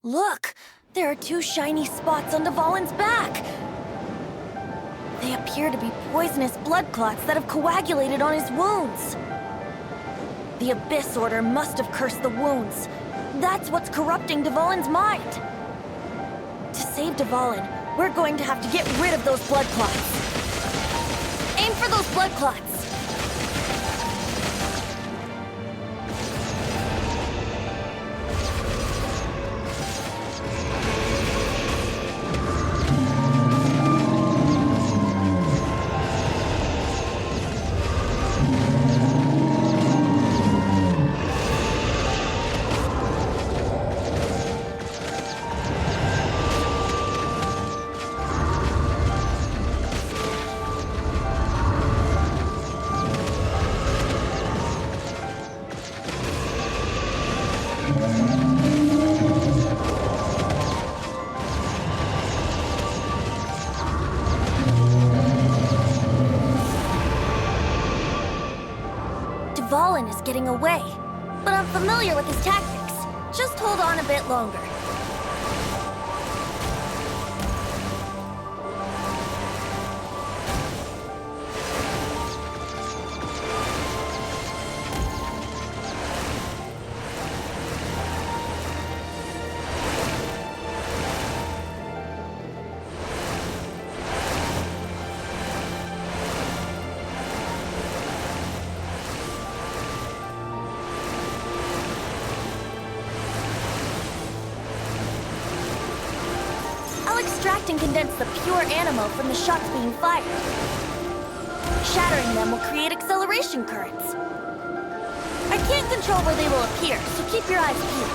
Look! There are two shiny spots on Dvalin's back! They appear to be poisonous blood clots that have coagulated on his wounds. The Abyss Order must have cursed the wounds. That's what's corrupting Dvalin's mind. To save Dvalin, we're going to have to get rid of those blood clots. Aim for those blood clots! Dvalin is getting away, but I'm familiar with his tactics. Just hold on a bit longer. I'll extract and condense the pure animo from the shots being fired. Shattering them will create acceleration currents. I can't control where they will appear, so keep your eyes peeled.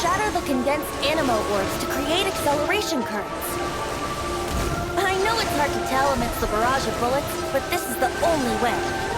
Shatter the condensed animo orbs to create acceleration currents. I know it's hard to tell amidst the barrage of bullets, but this is the only way.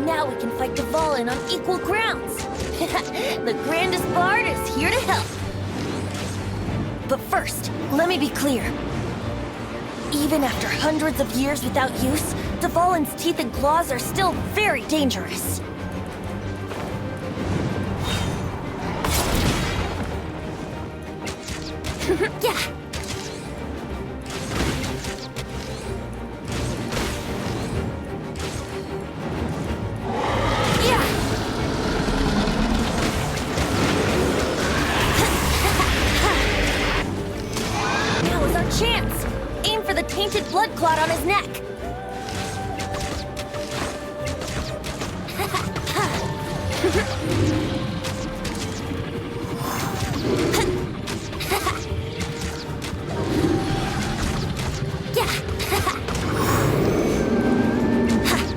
Now we can fight Dvalin on equal grounds. The grandest bard is here to help. But first, let me be clear. Even after hundreds of years without use, Dvalin's teeth and claws are still very dangerous. Yeah. Now is our chance. Aim for the tainted blood clot on his neck.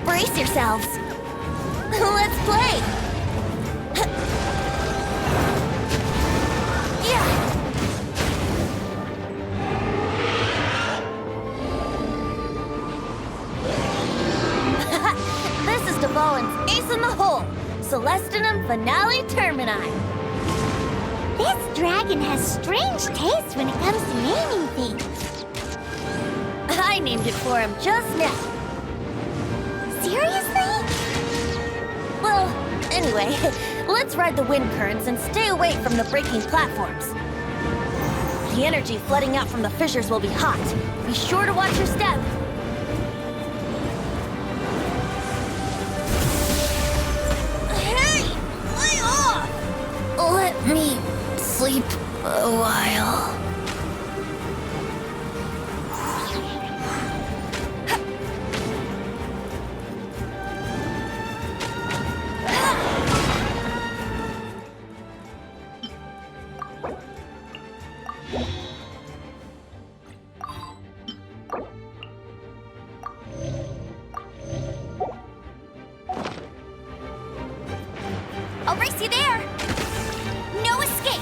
Brace yourselves. Let's play. This is Dvalin's ace in the hole. Celestinum Finale Termini. This dragon has strange taste when it comes to naming things. I named it for him just now. Seriously? Well, anyway, let's ride the wind currents and stay away from the breaking platforms. The energy flooding out from the fissures will be hot. Be sure to watch your step. Hey! Lay off! Let me sleep a while. I'll race you there! No escape!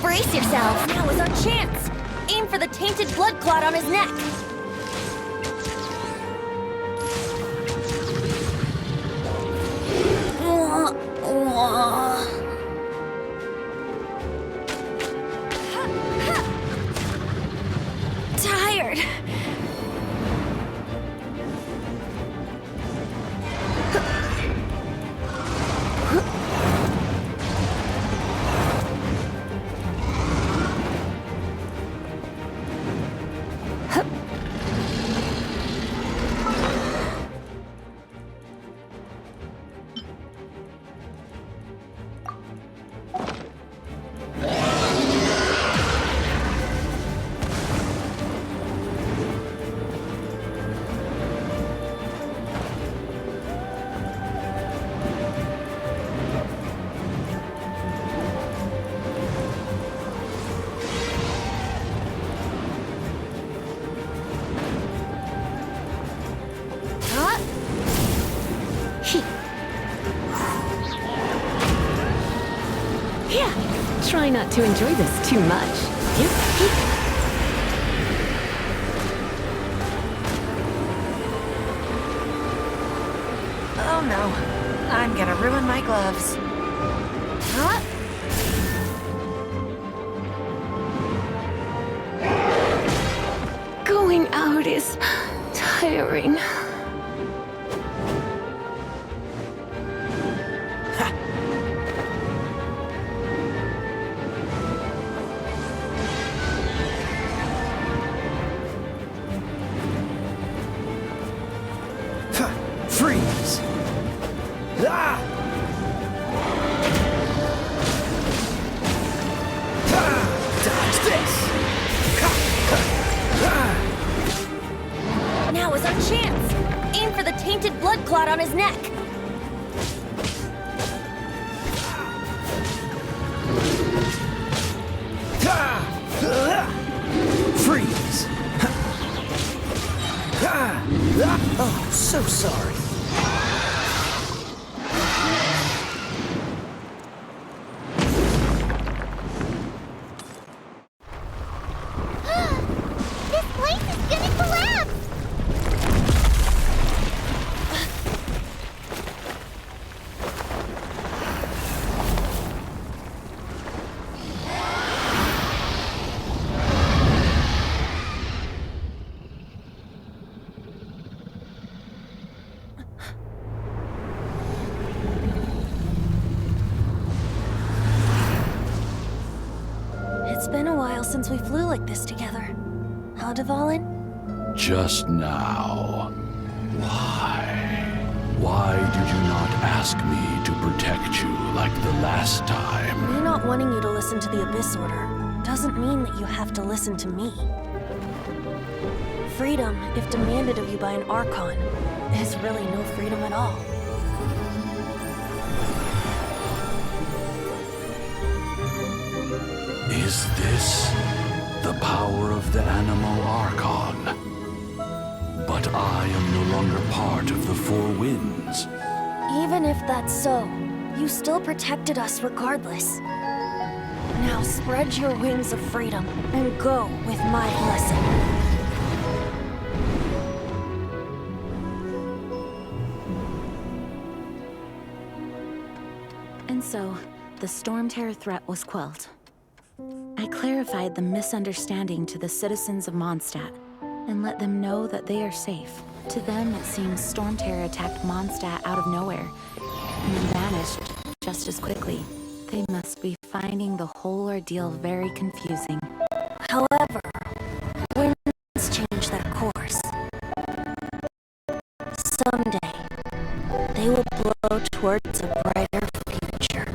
Brace yourself. Now is our chance. Aim for the tainted blood clot on his neck. Tired. Try not to enjoy this too much. Oh no, I'm gonna ruin my gloves. Huh? Going out is tiring. Freeze! Ah! It's been a while since we flew like this together. Huh, Dvalin? Just now. Why? Why did you not ask me to protect you like the last time? Me not wanting you to listen to the Abyss Order doesn't mean that you have to listen to me. Freedom, if demanded of you by an Archon, is really no freedom at all. Is this the power of the Animo Archon? But I am no longer part of the Four Winds. Even if that's so, you still protected us regardless. Now spread your wings of freedom and go with my blessing. And so, the Storm Terror threat was quelled. I clarified the misunderstanding to the citizens of Mondstadt, and let them know that they are safe. To them, it seems Storm Terror attacked Mondstadt out of nowhere, and then vanished just as quickly. They must be finding the whole ordeal very confusing. However, winds change their course. Someday, they will blow towards a brighter future.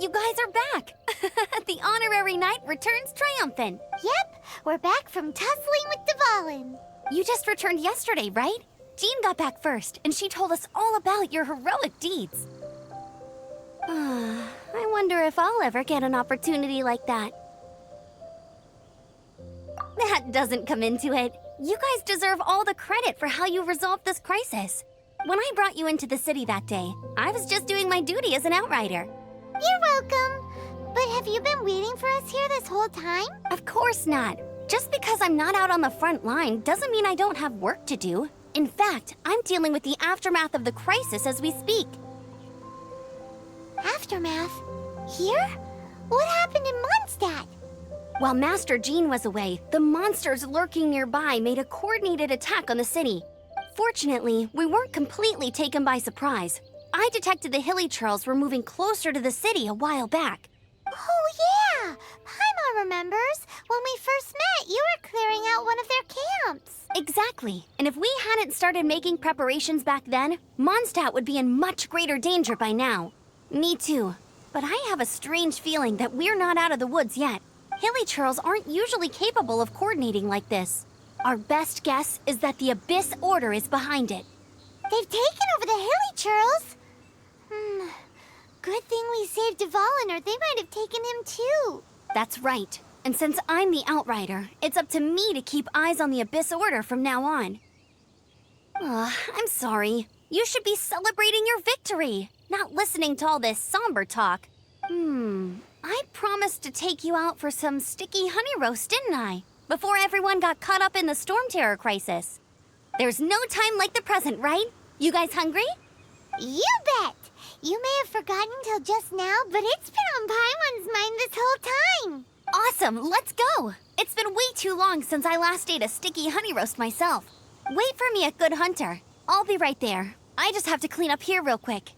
You guys are back! The honorary knight returns triumphant. Yep, we're back from tussling with Dvalin. You just returned yesterday, right? Jean got back first, and she told us all about your heroic deeds. I wonder if I'll ever get an opportunity like that. That doesn't come into it. You guys deserve all the credit for how you resolved this crisis. When I brought you into the city that day, I was just doing my duty as an outrider. You're welcome. But have you been waiting for us here this whole time? Of course not. Just because I'm not out on the front line doesn't mean I don't have work to do. In fact, I'm dealing with the aftermath of the crisis as we speak. Aftermath? Here? What happened in Mondstadt? While Master Jean was away, the monsters lurking nearby made a coordinated attack on the city. Fortunately, we weren't completely taken by surprise. I detected the Hilly Churls were moving closer to the city a while back. Oh, yeah! Paimon remembers. When we first met, you were clearing out one of their camps. Exactly. And if we hadn't started making preparations back then, Mondstadt would be in much greater danger by now. Me too. But I have a strange feeling that we're not out of the woods yet. Hilly Churls aren't usually capable of coordinating like this. Our best guess is that the Abyss Order is behind it. They've taken over the Hilly Churls. Good thing we saved Dvalin, or they might have taken him too. That's right. And since I'm the Outrider, it's up to me to keep eyes on the Abyss Order from now on. I'm sorry. You should be celebrating your victory, not listening to all this somber talk. I promised to take you out for some sticky honey roast, didn't I? Before everyone got caught up in the Storm Terror crisis. There's no time like the present, right? You guys hungry? You bet! You may have forgotten till just now, but it's been on Paimon's mind this whole time. Awesome, let's go! It's been way too long since I last ate a sticky honey roast myself. Wait for me at Good Hunter. I'll be right there. I just have to clean up here real quick.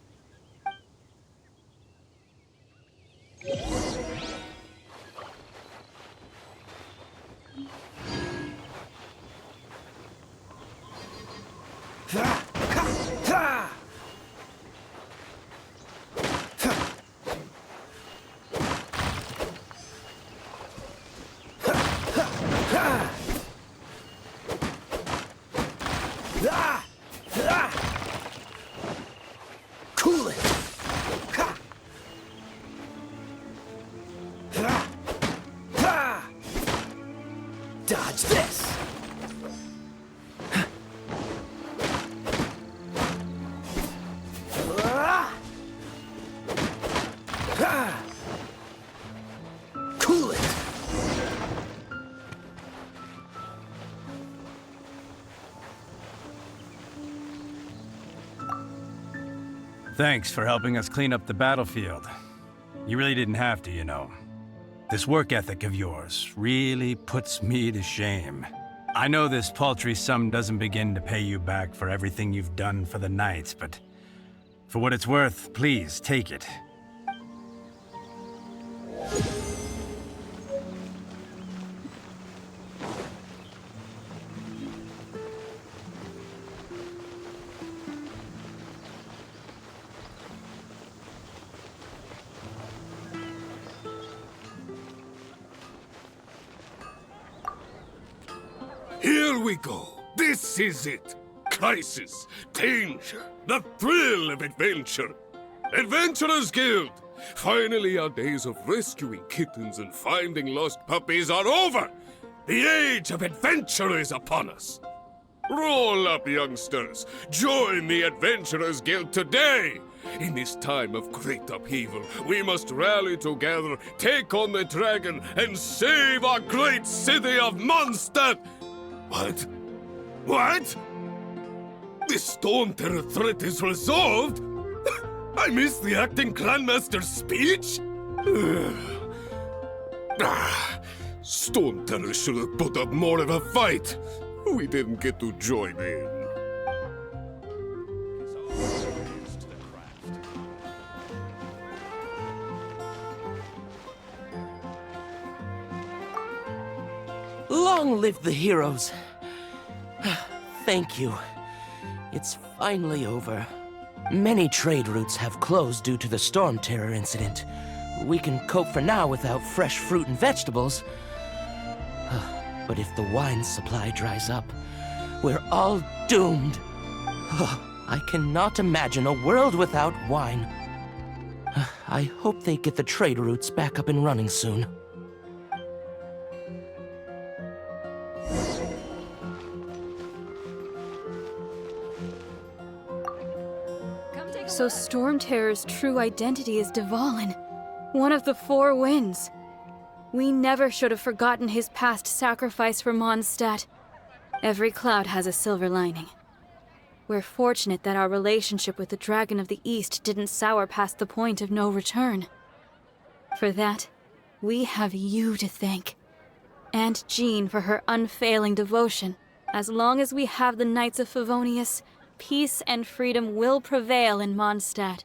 Cool it. Die. Dodge this! Cool it! Thanks for helping us clean up the battlefield. You really didn't have to, you know. This work ethic of yours really puts me to shame. I know this paltry sum doesn't begin to pay you back for everything you've done for the Knights, but for what it's worth, please take it. Here we go. This is it. Crisis, danger, the thrill of adventure. Adventurers Guild! Finally, our days of rescuing kittens and finding lost puppies are over. The age of adventure is upon us. Roll up, youngsters. Join the Adventurers Guild today. In this time of great upheaval, we must rally together, take on the dragon, and save our great city of Mondstadt. What? What? The Storm Terror threat is resolved? I missed the acting Grandmaster's speech? Storm Terror should have put up more of a fight. We didn't get to join in. Long live the heroes. Thank you. It's finally over. Many trade routes have closed due to the Storm Terror incident. We can cope for now without fresh fruit and vegetables. But if the wine supply dries up, we're all doomed. I cannot imagine a world without wine. I hope they get the trade routes back up and running soon. So Storm Terror's true identity is Dvalin, one of the Four Winds. We never should have forgotten his past sacrifice for Mondstadt. Every cloud has a silver lining. We're fortunate that our relationship with the Dragon of the East didn't sour past the point of no return. For that, we have you to thank. And Jean for her unfailing devotion. As long as we have the Knights of Favonius, peace and freedom will prevail in Mondstadt.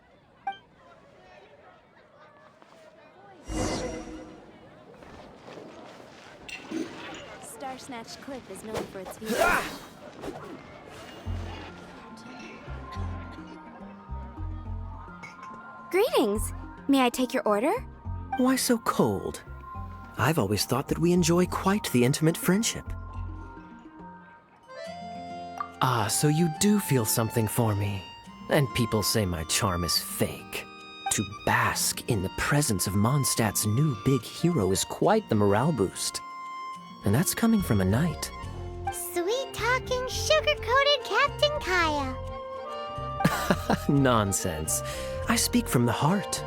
Starsnatch Cliff is known for its view. Greetings. May I take your order? Why so cold? I've always thought that we enjoy quite the intimate friendship. Ah, so you do feel something for me. And people say my charm is fake. To bask in the presence of Mondstadt's new big hero is quite the morale boost. And that's coming from a knight. Sweet-talking, sugar-coated Captain Kaya. Nonsense. I speak from the heart.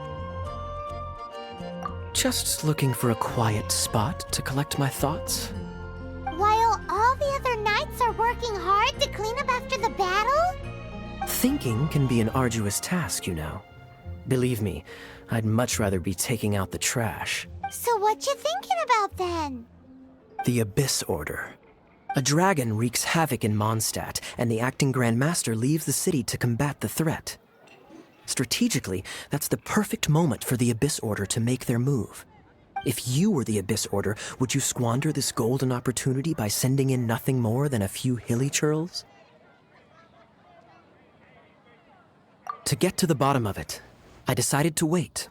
Just looking for a quiet spot to collect my thoughts. While all the other knights are working hard to clean up after the battle? Thinking can be an arduous task, you know. Believe me, I'd much rather be taking out the trash. So what you thinking about then? The Abyss Order. A dragon wreaks havoc in Mondstadt, and the acting Grand Master leaves the city to combat the threat. Strategically, that's the perfect moment for the Abyss Order to make their move. If you were the Abyss Order, would you squander this golden opportunity by sending in nothing more than a few hilly churls? To get to the bottom of it, I decided to wait.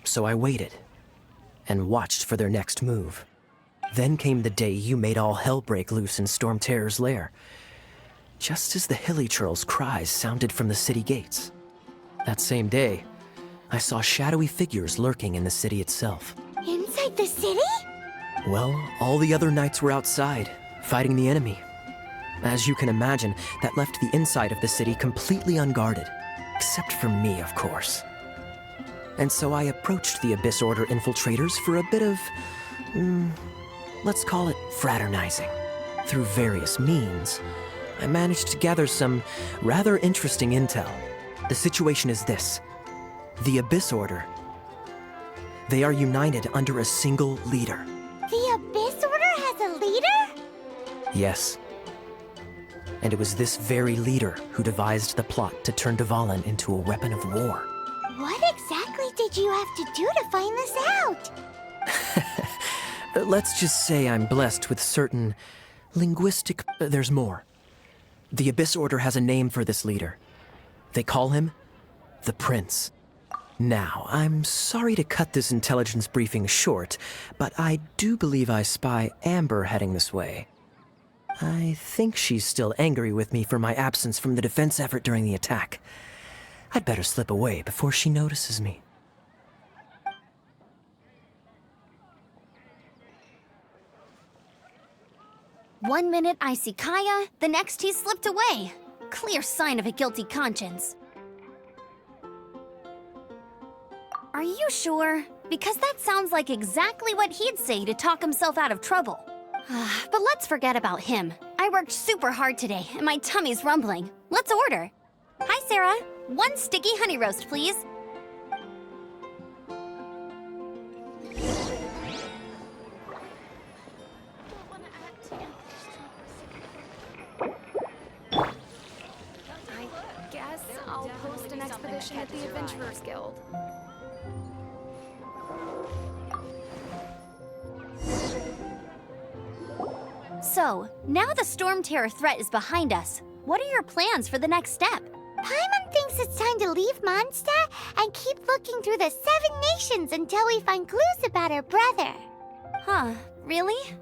So I waited, and watched for their next move. Then came the day you made all hell break loose in Storm Terror's lair. Just as the hilly churls' cries sounded from the city gates. That same day, I saw shadowy figures lurking in the city itself. Inside the city? Well, all the other knights were outside, fighting the enemy. As you can imagine, that left the inside of the city completely unguarded. Except for me, of course. And so I approached the Abyss Order infiltrators for a bit of, let's call it fraternizing. Through various means, I managed to gather some rather interesting intel. The situation is this. The Abyss Order. They are united under a single leader. The Abyss Order has a leader? Yes. And it was this very leader who devised the plot to turn Dvalin into a weapon of war. What exactly did you have to do to find this out? Let's just say I'm blessed with certain linguistic... there's more. The Abyss Order has a name for this leader. They call him the Prince. Now, I'm sorry to cut this intelligence briefing short, but I do believe I spy Amber heading this way. I think she's still angry with me for my absence from the defense effort during the attack. I'd better slip away before she notices me. One minute I see Kaya, the next he slipped away. Clear sign of a guilty conscience. Are you sure? Because that sounds like exactly what he'd say to talk himself out of trouble. But let's forget about him. I worked super hard today, and my tummy's rumbling. Let's order. Hi, Sarah. 1 sticky honey roast, please. I guess I'll post an expedition at the Adventurers Guild. So, now the Storm Terror threat is behind us. What are your plans for the next step? Paimon thinks it's time to leave Mondstadt and keep looking through the 7 nations until we find clues about her brother. Huh, really?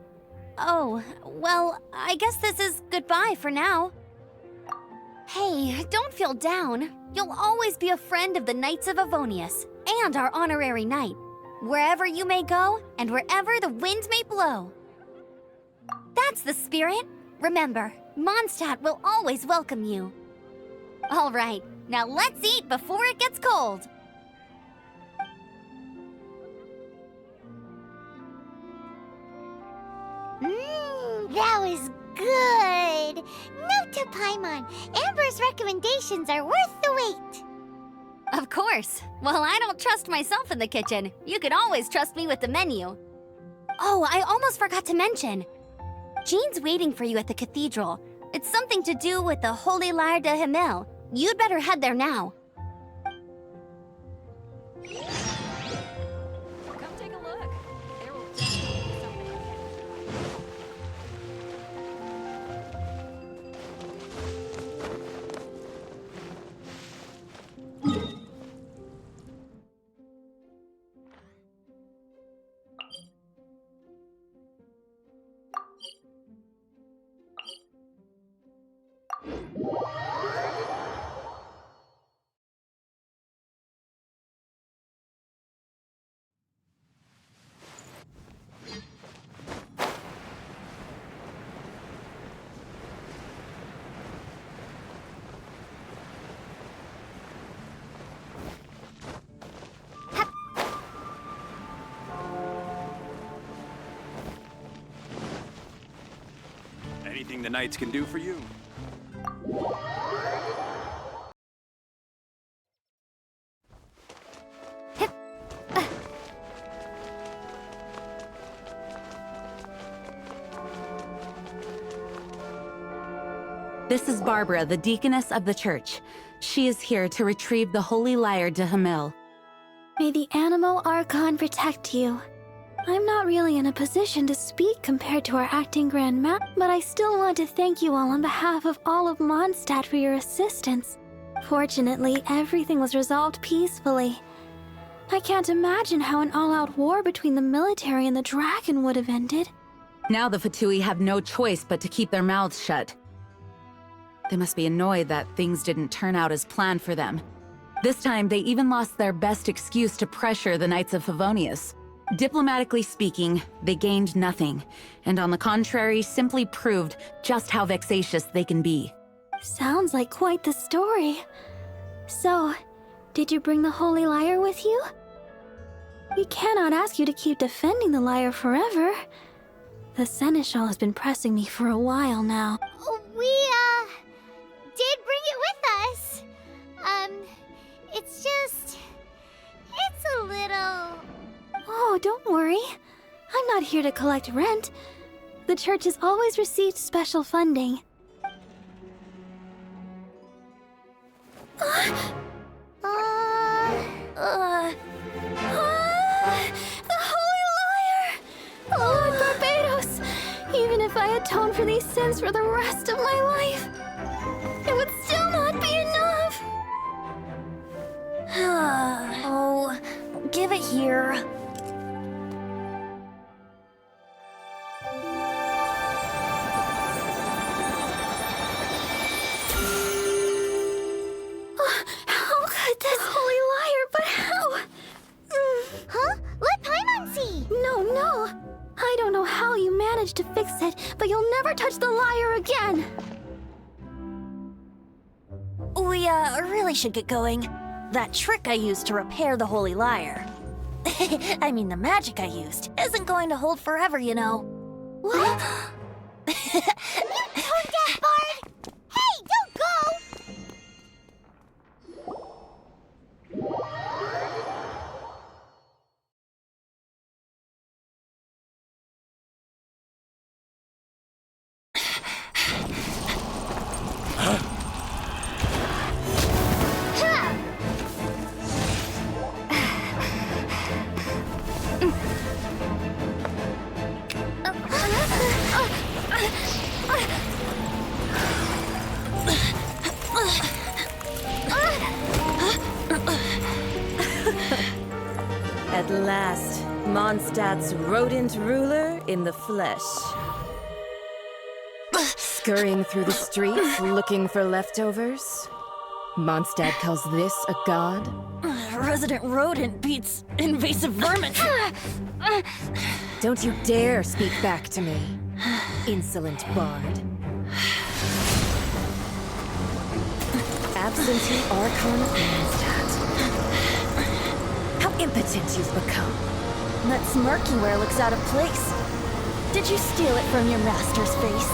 Oh, well, I guess this is goodbye for now. Hey, don't feel down. You'll always be a friend of the Knights of Avonius and our honorary knight. Wherever you may go and wherever the wind may blow. That's the spirit. Remember, Mondstadt will always welcome you. All right, now let's eat before it gets cold. That was good. Note to Paimon, Amber's recommendations are worth the wait. Of course. Well, I don't trust myself in the kitchen. You can always trust me with the menu. Oh, I almost forgot to mention. Jean's waiting for you at the cathedral. It's something to do with the Holy Lyre de Himmel. You'd better head there now. Come take a look. There will definitely be something. Anything the Knights can do for you? This is Barbara, the deaconess of the church. She is here to retrieve the Holy Lyre de Himmel. May the Animal Archon protect you. I'm not really in a position to speak compared to our acting Grand Master, but I still want to thank you all on behalf of all of Mondstadt for your assistance. Fortunately, everything was resolved peacefully. I can't imagine how an all-out war between the military and the dragon would have ended. Now the Fatui have no choice but to keep their mouths shut. They must be annoyed that things didn't turn out as planned for them. This time, they even lost their best excuse to pressure the Knights of Favonius. Diplomatically speaking, they gained nothing, and on the contrary, simply proved just how vexatious they can be. Sounds like quite the story. So, did you bring the Holy Lyre with you? We cannot ask you to keep defending the lyre forever. The Seneschal has been pressing me for a while now. We, did bring it with us. It's a little... Oh, don't worry. I'm not here to collect rent. The church has always received special funding. The Holy Lyre! Lord Barbados! Even if I atone for these sins for the rest of my life, it would still not be enough! Oh, give it here. How could this Holy Lyre, but how? Huh? Let Paimon see! No. I don't know how you managed to fix it, but you'll never touch the lyre again! We, really should get going. That trick I used to repair the Holy Lyre. I mean, the magic I used isn't going to hold forever, you know. What? You tone-deaf bard! Hey, don't go! At last, Mondstadt's rodent ruler in the flesh. Scurrying through the streets looking for leftovers? Mondstadt calls this a god? Resident rodent beats invasive vermin. Don't you dare speak back to me, insolent bard. Absentee Archon of Mondstadt. How impotent you've become. That smirky wear looks out of place. Did you steal it from your master's face?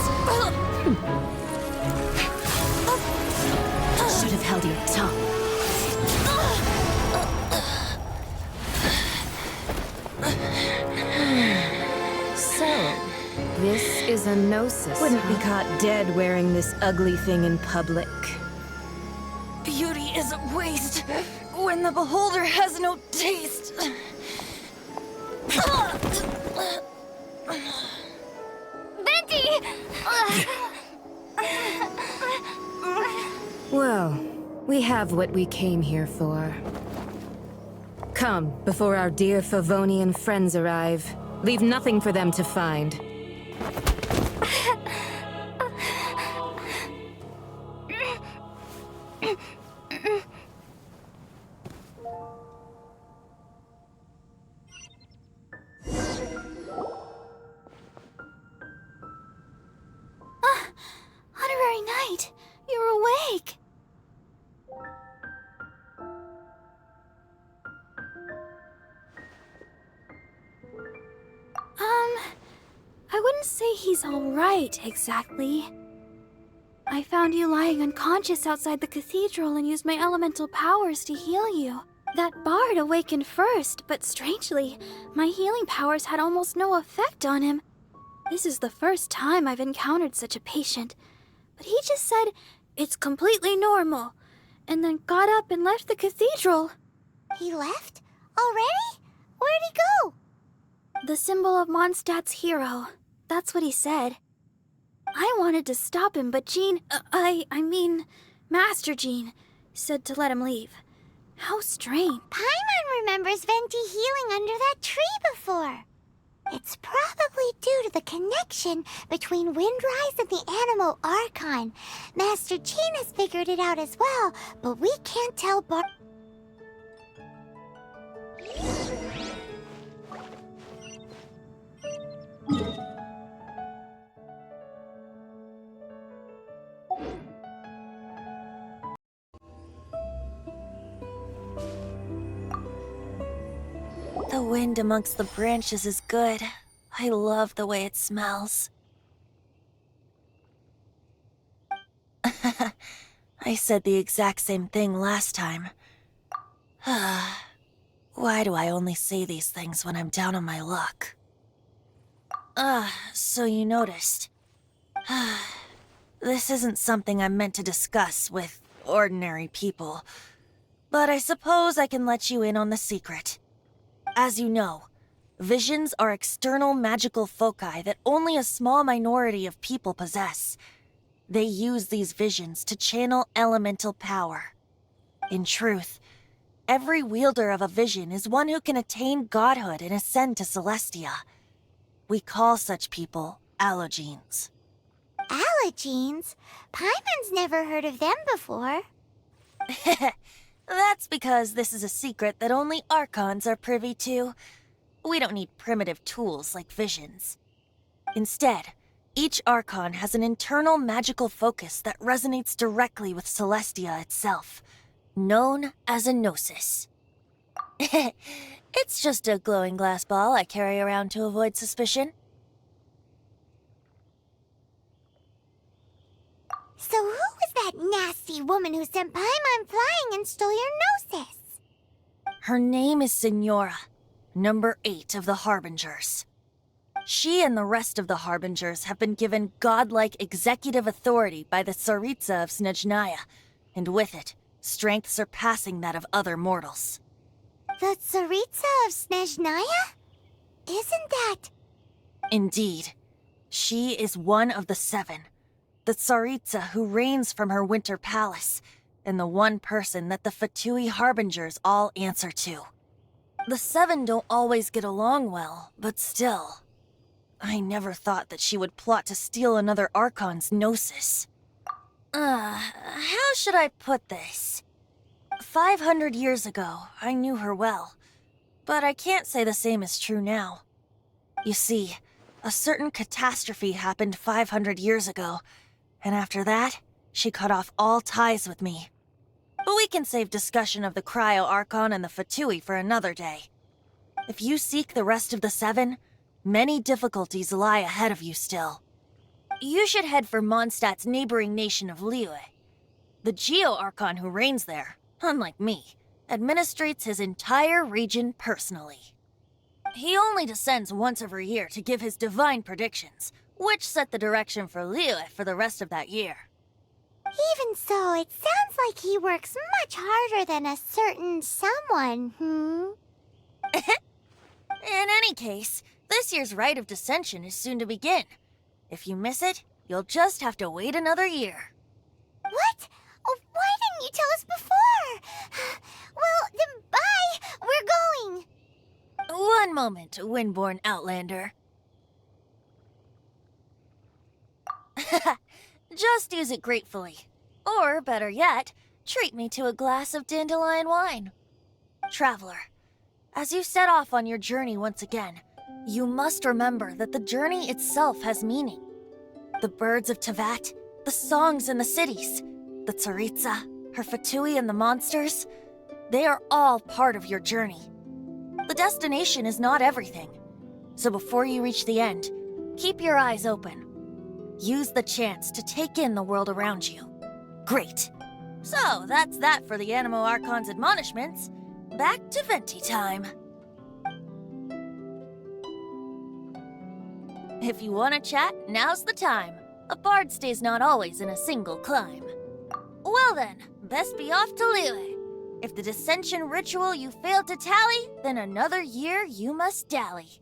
Should have held your tongue. So, this is a gnosis. Wouldn't be caught dead wearing this ugly thing in public. Beauty is a waste when the beholder has no taste. Venti! Well, we have what we came here for. Come, before our dear Favonian friends arrive. Leave nothing for them to find. Honorary Knight, you're awake! I wouldn't say he's alright, exactly. I found you lying unconscious outside the cathedral and used my elemental powers to heal you. That bard awakened first, but strangely, my healing powers had almost no effect on him. This is the first time I've encountered such a patient, but he just said, it's completely normal, and then got up and left the cathedral. He left? Already? Where'd he go? The symbol of Mondstadt's hero. That's what he said. I wanted to stop him, but Jean, I mean, Master Jean, said to let him leave. How strange. Paimon remembers Venti healing under that tree before. It's probably due to the connection between Windrise and the Animal Archon. Master Jean has figured it out as well, but we can't tell wind amongst the branches is good. I love the way it smells. I said the exact same thing last time. Why do I only say these things when I'm down on my luck? So you noticed. This isn't something I'm meant to discuss with ordinary people, but I suppose I can let you in on the secret. As you know, visions are external magical foci that only a small minority of people possess. They use these visions to channel elemental power. In truth, every wielder of a vision is one who can attain godhood and ascend to Celestia. We call such people allogenes. Allogenes? Paimon's never heard of them before. That's because this is a secret that only Archons are privy to. We don't need primitive tools like visions. Instead, each Archon has an internal magical focus that resonates directly with Celestia itself, known as a gnosis. It's just a glowing glass ball I carry around to avoid suspicion. So who was that nasty woman who sent Paimon flying and stole your gnosis? Her name is Signora, number 8 of the Harbingers. She and the rest of the Harbingers have been given godlike executive authority by the Tsaritsa of Snezhnaya, and with it, strength surpassing that of other mortals. The Tsaritsa of Snezhnaya? Isn't that... Indeed. She is one of the 7, the Tsaritsa who reigns from her winter palace, and the one person that the Fatui Harbingers all answer to. The 7 don't always get along well, but still. I never thought that she would plot to steal another Archon's gnosis. How should I put this? 500 years ago, I knew her well, but I can't say the same is true now. You see, a certain catastrophe happened 500 years ago, and after that, she cut off all ties with me. But we can save discussion of the Cryo Archon and the Fatui for another day. If you seek the rest of the 7, many difficulties lie ahead of you still. You should head for Mondstadt's neighboring nation of Liyue. The Geo-Archon who reigns there, unlike me, administrates his entire region personally. He only descends once every year to give his divine predictions, which set the direction for Liyue for the rest of that year. Even so, it sounds like he works much harder than a certain someone, In any case, this year's Rite of Descension is soon to begin. If you miss it, you'll just have to wait another year. What? Oh, why didn't you tell us before? Well, then bye! We're going! One moment, Windborn Outlander. Just use it gratefully. Or, better yet, treat me to a glass of dandelion wine. Traveler, as you set off on your journey once again, you must remember that the journey itself has meaning. The birds of Tevat, the songs in the cities, the Tsaritsa, her Fatui and the monsters, they are all part of your journey. The destination is not everything. So before you reach the end, keep your eyes open. Use the chance to take in the world around you. Great. So that's that for the Animo Archon's admonishments. Back to Venti time. If you want to chat, now's the time. A bard stays not always in a single climb. Well then, best be off to Liyue. If the dissension ritual you failed to tally, then another year you must dally.